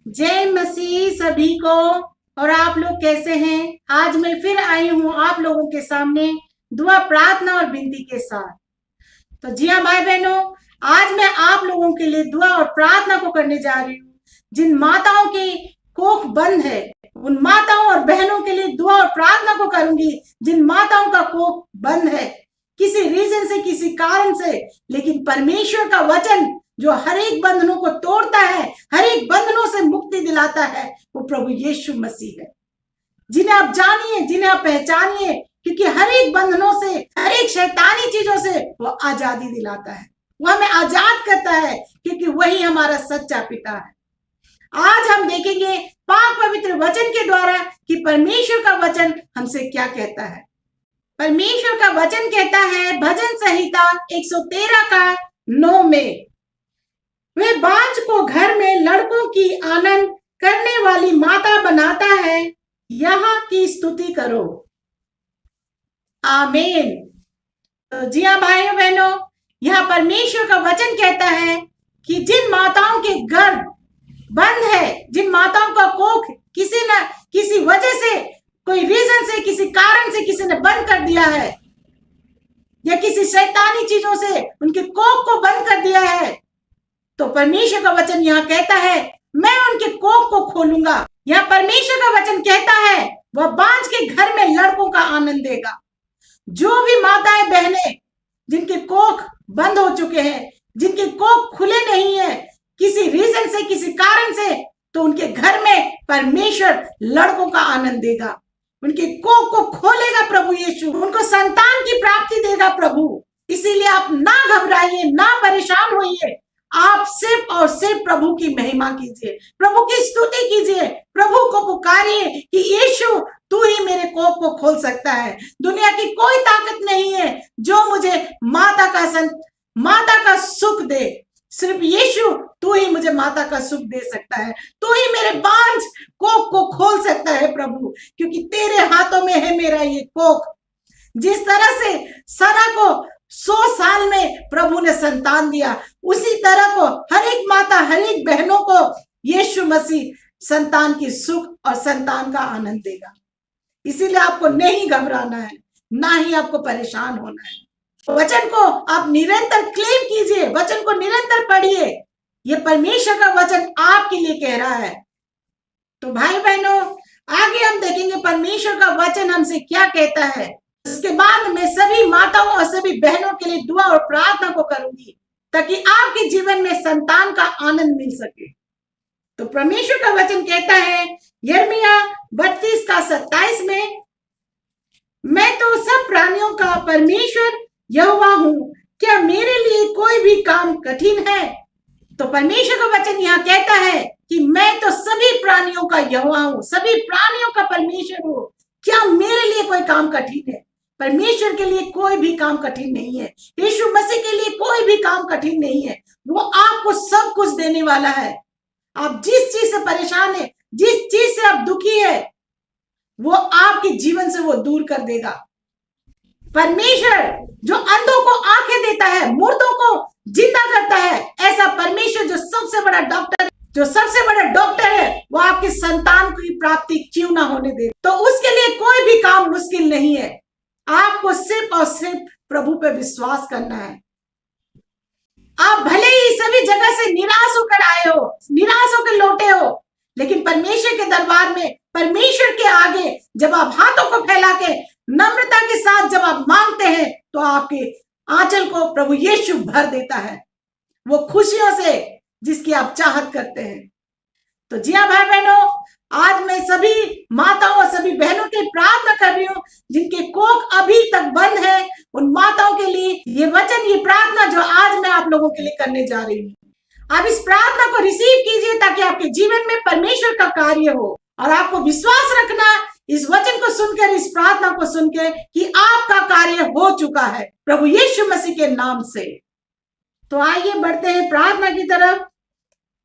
जय मसीह सभी को। और आप लोग कैसे हैं? आज मैं फिर आई हूं आप लोगों के सामने दुआ, प्रार्थना और विनती के साथ। तो जी हाँ भाई बहनों, आज मैं आप लोगों के लिए दुआ और प्रार्थना को करने जा रही हूँ। जिन माताओं की कोख बंद है, उन माताओं और बहनों के लिए दुआ और प्रार्थना को करूंगी जिन माताओं का कोख बंद है किसी रीजन से, किसी कारण से। लेकिन परमेश्वर का वचन जो हर एक बंधनों को तोड़ता है, हर एक बंधनों से मुक्ति दिलाता है, वो प्रभु यीशु मसीह है। जिन्हें आप जानिए, जिन्हें आप पहचानिए, क्योंकि हर एक बंधनों से, हर एक शैतानी चीजों से वो आजादी दिलाता है, वो हमें आजाद करता है, क्योंकि वही हमारा सच्चा पिता है। आज हम देखेंगे पाक पवित्र वचन के द्वारा कि परमेश्वर का वचन हमसे क्या कहता है। परमेश्वर का वचन कहता है भजन संहिता 113 का 9 में, वे बांझ को घर में लड़कों की आनंद करने वाली माता बनाता है, यहाँ की स्तुति करो। आमीन। तो जी हाँ भाइयों बहनों, यह परमेश्वर का वचन कहता है कि जिन माताओं के गर्भ बंद है, जिन माताओं का कोख किसी न किसी वजह से, कोई रीजन से, किसी कारण से किसी ने बंद कर दिया है, या किसी शैतानी चीजों से उनके कोख को बंद कर दिया है, तो परमेश्वर का वचन यहाँ कहता है मैं उनके कोख को खोलूंगा। यहाँ परमेश्वर का वचन कहता है वह बांझ के घर में लड़कों का आनंद देगा। जो भी माताएं बहनें जिनके कोख बंद हो चुके हैं, जिनके कोख खुले नहीं है किसी रीजन से, किसी कारण से, तो उनके घर में परमेश्वर लड़कों का आनंद देगा, उनके कोख को खोलेगा प्रभु यीशु, उनको संतान की प्राप्ति देगा प्रभु। इसीलिए आप ना घबराइए, ना परेशान होइए, आप सिर्फ और सिर्फ प्रभु की महिमा कीजिए, प्रभु की स्तुति कीजिए, प्रभु को पुकारिए कि यीशु तू ही मेरे कोख को खोल सकता है। दुनिया की कोई ताकत नहीं है जो मुझे माता का सुख दे। सिर्फ यीशु तू ही मुझे माता का सुख दे सकता है, तू ही मेरे बांझ कोख को खोल सकता है प्रभु, क्योंकि तेरे हाथों में है मेरा ये कोख। जिस तरह से सारा को 100 साल में प्रभु ने संतान दिया, उसी तरह को हर एक माता, हर एक बहनों को यीशु मसीह संतान की सुख और संतान का आनंद देगा। इसीलिए आपको नहीं घबराना है, ना ही आपको परेशान होना है। वचन को आप निरंतर क्लेम कीजिए, वचन को निरंतर पढ़िए। ये परमेश्वर का वचन आपके लिए कह रहा है। तो भाई बहनों, आगे हम देखेंगे परमेश्वर का वचन हमसे क्या कहता है। उसके बाद मैं सभी माताओं और सभी बहनों के लिए दुआ और प्रार्थना को करूंगी, ताकि आपके जीवन में संतान का आनंद मिल सके। तो परमेश्वर का वचन कहता है यिर्मयाह 32 का 27 में, मैं तो सब प्राणियों का परमेश्वर यहोवा हूं, क्या मेरे लिए कोई भी काम कठिन है? तो परमेश्वर का वचन यहाँ कहता है कि मैं तो सभी प्राणियों का यहोवा हूं, सभी प्राणियों का परमेश्वर हूं, क्या मेरे लिए कोई काम कठिन है? परमेश्वर के लिए कोई भी काम कठिन नहीं है, यीशु मसीह के लिए कोई भी काम कठिन नहीं है। वो आपको सब कुछ देने वाला है। आप जिस चीज से परेशान है, जिस चीज से आप दुखी है, वो आपके जीवन से वो दूर कर देगा। परमेश्वर जो अंधों को आंखें देता है, मुर्दों को जिंदा करता है, ऐसा परमेश्वर जो सबसे बड़ा डॉक्टर है, वो आपके संतान की प्राप्ति क्यों ना होने दे। तो उसके लिए कोई भी काम मुश्किल नहीं है। आपको सिर्फ और सिर्फ प्रभु पे विश्वास करना है। आप भले ही सभी जगह से निराश होकर आए हो, निराश होकर लौटे हो, लेकिन परमेश्वर के दरबार में, परमेश्वर के आगे जब आप हाथों को फैला के नम्रता के साथ जब आप मांगते हैं, तो आपके आंचल को प्रभु यीशु भर देता है, वो खुशियों से जिसकी आप चाहत करते हैं। तो जी हाँ भाई बहनों, आज मैं सभी माताओं और सभी बहनों की प्रार्थना कर रही हूँ जिनके कोख अभी तक बंद है। उन माताओं के लिए ये वचन, ये प्रार्थना जो आज मैं आप लोगों के लिए करने जा रही हूँ। आप इस प्रार्थना को रिसीव कीजिए ताकि आपके जीवन में परमेश्वर का कार्य हो, और आपको विश्वास रखना इस वचन को सुनकर, इस प्रार्थना को सुनकर, कि आपका कार्य हो चुका है प्रभु यीशु मसीह के नाम से। तो आइए बढ़ते हैं प्रार्थना की तरफ।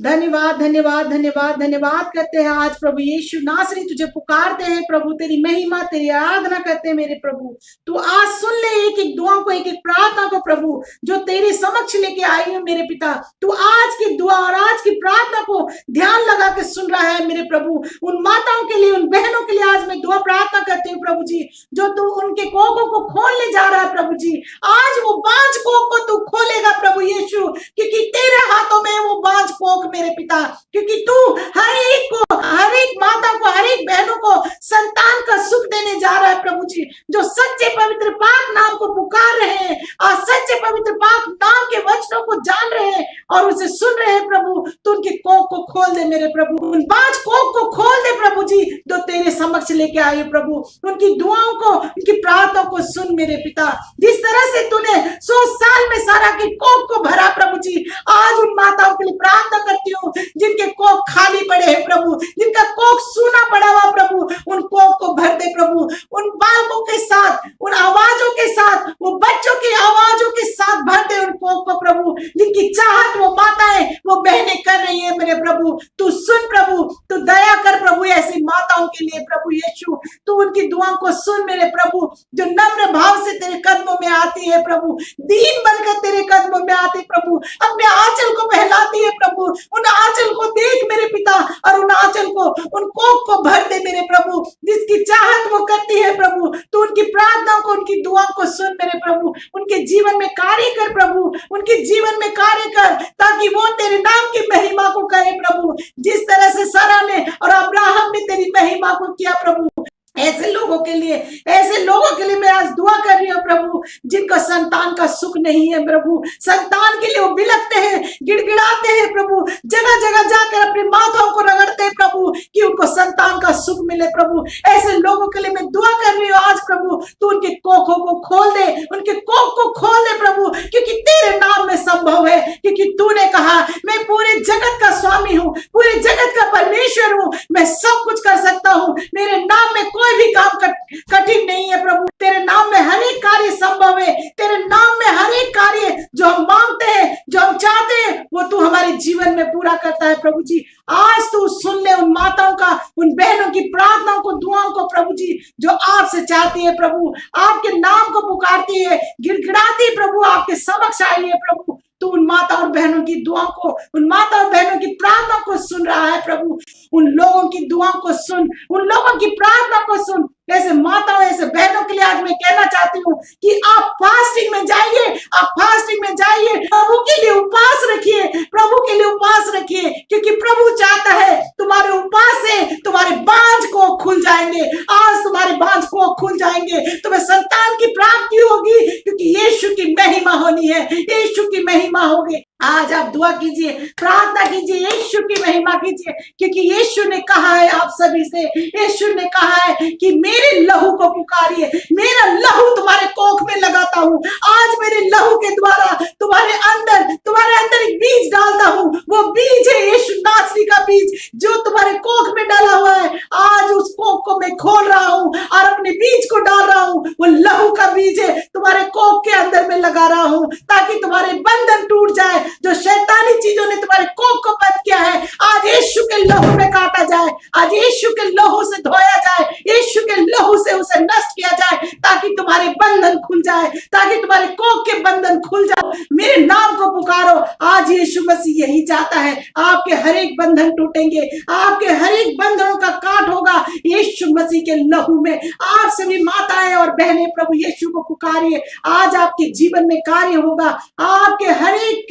धन्यवाद धन्यवाद धन्यवाद धन्यवाद करते हैं आज प्रभु यीशु नासरी, तुझे पुकारते हैं प्रभु, तेरी महिमा तेरी आराधना करते हैं मेरे प्रभु। तू आज सुन ले एक एक दुआ को, एक एक प्रार्थना को प्रभु, जो तेरे समक्ष लेके आई हूँ मेरे पिता। तू आज की दुआ और आज की प्रार्थना को ध्यान लगा के सुन रहा है मेरे प्रभु। उन माताओं के लिए, उन बहनों के लिए आज मैं दुआ प्रार्थना करती हूँ प्रभु जी, जो तू उनके कोखों को खोलने जा रहा है प्रभु जी। आज वो बांझ कोख को तू खोलेगा प्रभु यीशु, क्योंकि तेरे हाथों में वो बांझ कोख मेरे पिता, क्योंकि तू हर एक को, हर एक माता को, हर एक बहनों को संतान का सुख देने जा रहा है प्रभु जी। जो सच्चे पवित्र पाक नाम को पुकार रहे हैं और सच्चे पवित्र पाक नाम के वचनों को जान रहे हैं और उसे सुन रहे हैं प्रभु, तो उनके कोख को खोल दे मेरे प्रभु, उन बांझ कोख को खोल दे प्रभु जी, जो तेरे समक्ष लेके आए प्रभु। उनकी दुआओं को, उनकी प्रार्थना को सुन मेरे पिता। जिस तरह से तूने 100 साल में सारा के कोख को भरा प्रभु जी, आज उन माताओं के लिए प्रार्थना करती हूँ जिनके कोख खाली पड़े हैं प्रभु, जिनका कोख सूना पड़ा हुआ प्रभु, उन कोख को भर दे प्रभु। उन बालकों के साथ, उन आवाजों के साथ, वो बच्चों की आवाजों के साथ भर दे उन कोख को प्रभु, जिनकी चाहत वो माताएं, वो बहनें कर रही है मेरे प्रभु। तू सुन प्रभु, तू दया कर प्रभु ऐसी माताओं के लिए प्रभु यीशु। तू उनकी दुआ को सुन मेरे प्रभु, जो नम्र भाव से तेरे कदमों में आती है प्रभु, दीन बनकर तेरे कदमों में आती प्रभु, अपने आंचल को फैलाती है प्रभु। उन आंचल को देख मेरे पिता और उन आंचल को, उन कोख को भर दे मेरे प्रभु, जिसकी चाहत वो करती है प्रभु। तू उनकी प्रार्थना को, उनकी दुआ को सुन मेरे प्रभु। उनके जीवन में कार्य कर प्रभु, उनके जीवन में कार्य कर, ताकि वो तेरे नाम की महिमा को करे प्रभु। जिस तरह से सारा ने और अब्राहम ने तेरी महिमा को किया प्रभु, ऐसे लोगों के लिए, ऐसे लोगों के लिए मैं आज दुआ कर रही हूँ प्रभु, जिनको संतान का सुख नहीं है प्रभु। संतान के लिए वो बिलखते हैं, गिड़गिड़ाते हैं प्रभु, जगह जगह जाकर अपनी माताओं को रगड़ते हैं प्रभु, कि उनको संतान का सुख मिले प्रभु। ऐसे लोगों के लिए मैं दुआ कर रही हूँ आज प्रभु, तू उनके कोखों को खोल दे, उनके कोख को खोल दे प्रभु, क्योंकि तेरे नाम में संभव है। क्योंकि तूने कहा मैं पूरे जगत का स्वामी हूँ, पूरे जगत का परमेश्वर हूँ, मैं सब कुछ कर सकता हूँ। मेरे नाम में कोई भी काम कठिन नहीं है प्रभु। तेरे नाम में हर एक कार्य संभव है। तेरे नाम में हर एक कार्य जो हम मांगते हैं, जो हम चाहते हैं, वो तू हमारे जीवन में पूरा करता है प्रभु जी। आज तू सुन ले उन माताओं का, उन बहनों की प्रार्थनाओं को, दुआओं को प्रभु जी, जो आपसे चाहती है प्रभु, आपके नाम को पुकारती है, गिड़गिड़ाती प्रभु, आपके समक्ष आई है प्रभु। तू उन माता और बहनों की दुआ को, उन माता और बहनों की प्रार्थना को सुन रहा है प्रभु। उन लोगों की दुआ को सुन, उन लोगों की प्रार्थना को सुन। ऐसे माताओं, ऐसे बहनों के लिए आज मैं कहना चाहती हूँ कि आप फास्टिंग में जाइए, आप फास्टिंग में जाइए, प्रभु के लिए उपवास रखिए, प्रभु के लिए उपवास रखिए, क्योंकि प्रभु चाहता है तुम्हारे उपवास से तुम्हारे बांझ को खुल जाएंगे। आज तुम्हारे बांझ को खुल जाएंगे, तुम्हें संतान की प्राप्ति होगी, क्योंकि यीशु की महिमा होनी है, यीशु की महिमा होगी। आज आप दुआ कीजिए, प्रार्थना कीजिए, यीशु की महिमा कीजिए, क्योंकि यीशु ने कहा है आप सभी से, यीशु ने कहा है कि मेरे लहू को पुकारिए, मेरा लहू तुम्हारे कोख में लगाता हूँ। आज मेरे लहू के द्वारा तुम्हारे अंदर एक बीज डालता हूँ। वो बीज है यीशु नासरी का बीज, जो तुम्हारे कोख में डाला हुआ है। आज उस कोख को मैं खोल रहा हूँ और अपने बीज को डाल रहा हूँ। वो लहू का बीज है, तुम्हारे कोख के अंदर में लगा रहा हूँ, ताकि तुम्हारे बंधन टूट जाए। जो शैतानी चीजों ने तुम्हारे कोख को बंद किया है, आज यीशु के लहू में काटा जाए, आज यीशु के लहू से धोया जाए, यीशु के लहू से उसे नष्ट किया जाए, ताकि तुम्हारे बंधन खुल जाए, ताकि तुम्हारे कोख के बंधन खुल जाए। मेरे नाम को पुकारो। आज यीशु मसीह यही चाहता है, आपके हर एक बंधन टूटेंगे, आपके हर एक बंधनों का काट होगा यीशु मसीह के लहू में। आप सभी माताएं और बहनें प्रभु यीशु को पुकारिए, आज आपके जीवन में कार्य होगा। आपके हर एक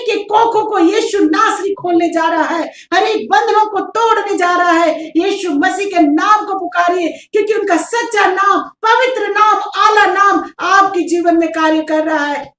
के कोखों को यीशु नासरी खोलने जा रहा है, हर एक बंधनों को तोड़ने जा रहा है। यीशु मसीह के नाम को पुकारिए, क्योंकि उनका सच्चा नाम, पवित्र नाम, आला नाम आपके जीवन में कार्य कर रहा है।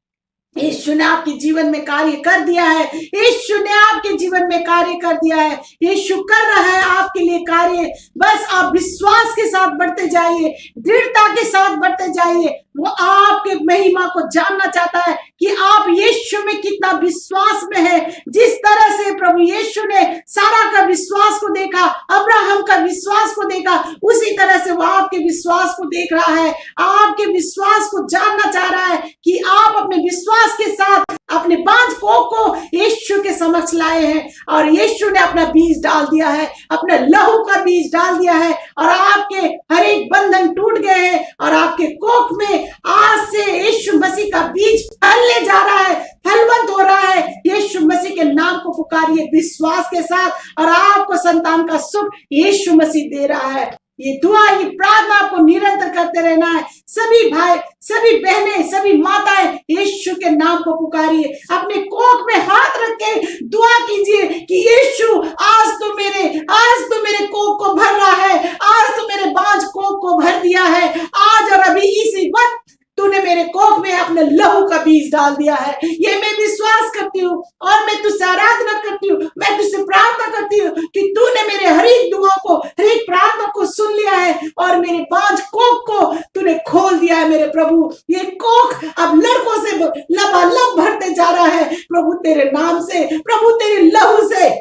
यीशु ने आपके जीवन में कार्य कर दिया है, यीशु ने आपके जीवन में कार्य कर दिया है, यीशु कर रहा है आपके लिए कार्य। बस आप विश्वास के साथ बढ़ते जाइए, दृढ़ता के साथ बढ़ते जाइए। वो आपके महिमा को जानना चाहता है कि आप यीशु में कितना विश्वास में है। जिस तरह से प्रभु यीशु ने सारा का विश्वास को देखा, अब्राहम का विश्वास को देखा, उसी तरह से वो आपके विश्वास को देख रहा है, आपके विश्वास को जानना चाह रहा है कि आप अपने विश्वास के साथ अपने बांझ कोख को यीशु के समक्ष लाए हैं और यीशु ने अपना बीज डाल दिया है, अपने लहू का बीज डाल दिया है और आपके हर एक बंधन टूट गए हैं और आपके कोख में आज से यीशु मसीह का बीज फैलने जा रहा है, फलवंत हो रहा है। यीशु मसीह के नाम को पुकारिए विश्वास के साथ और आपको संतान का सुख यीशु मसीह दे रहा है। ये दुआ, ये प्रार्थना आपको निरंतर करते रहना है। सभी भाई, सभी बहनें, सभी माताएं यीशु के नाम को पुकारिए, अपने कोख में हाथ रख के दुआ कीजिए कि यीशु आज तो मेरे कोख को भर रहा है, आज तो मेरे बांझ कोख को भर दिया है, आज और अभी इसी वक्त तूने मेरे कोख में अपने लहू का बीज डाल दिया है। ये मैं विश्वास करती हूँ और मैं तुझसे आराधना करती हूँ, मैं तुझसे प्रार्थना करती हूँ कि तूने मेरे हर एक दुआ को, हर एक प्रार्थना को सुन लिया है और मेरे बांझ कोख को तूने खोल दिया है। मेरे प्रभु, ये कोख अब लड़कों से लबालब भरते जा रहा है प्रभु तेरे नाम से, प्रभु तेरे लहू से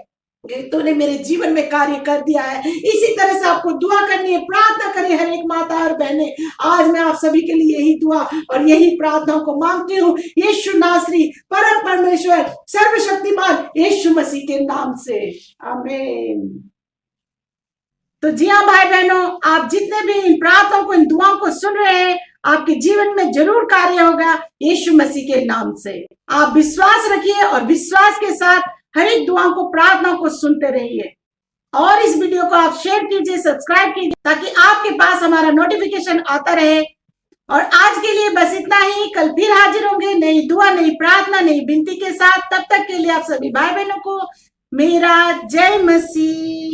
तूने मेरे जीवन में कार्य कर दिया है। इसी तरह से आपको दुआ करनी है, प्रार्थना करिए हर एक माता और बहनें। आज मैं आप सभी के लिए यही दुआ और यही प्रार्थनाओं को मांगती हूँ यीशु नासरी परम परमेश्वर सर्वशक्तिमान यीशु मसीह के नाम से, आमीन। तो जी हाँ भाई बहनों, आप जितने भी इन प्रार्थनाओं को, इन दुआओं को सुन रहे हैं, आपके जीवन में जरूर कार्य होगा यीशु मसीह के नाम से। आप विश्वास रखिए और विश्वास के साथ हर एक दुआओं को, प्रार्थनाओं को सुनते रहिए और इस वीडियो को आप शेयर कीजिए, सब्सक्राइब कीजिए ताकि आपके पास हमारा नोटिफिकेशन आता रहे। और आज के लिए बस इतना ही। कल फिर हाजिर होंगे नई दुआ, नई प्रार्थना, नई विनती के साथ। तब तक के लिए आप सभी भाई बहनों को मेरा जय मसीह।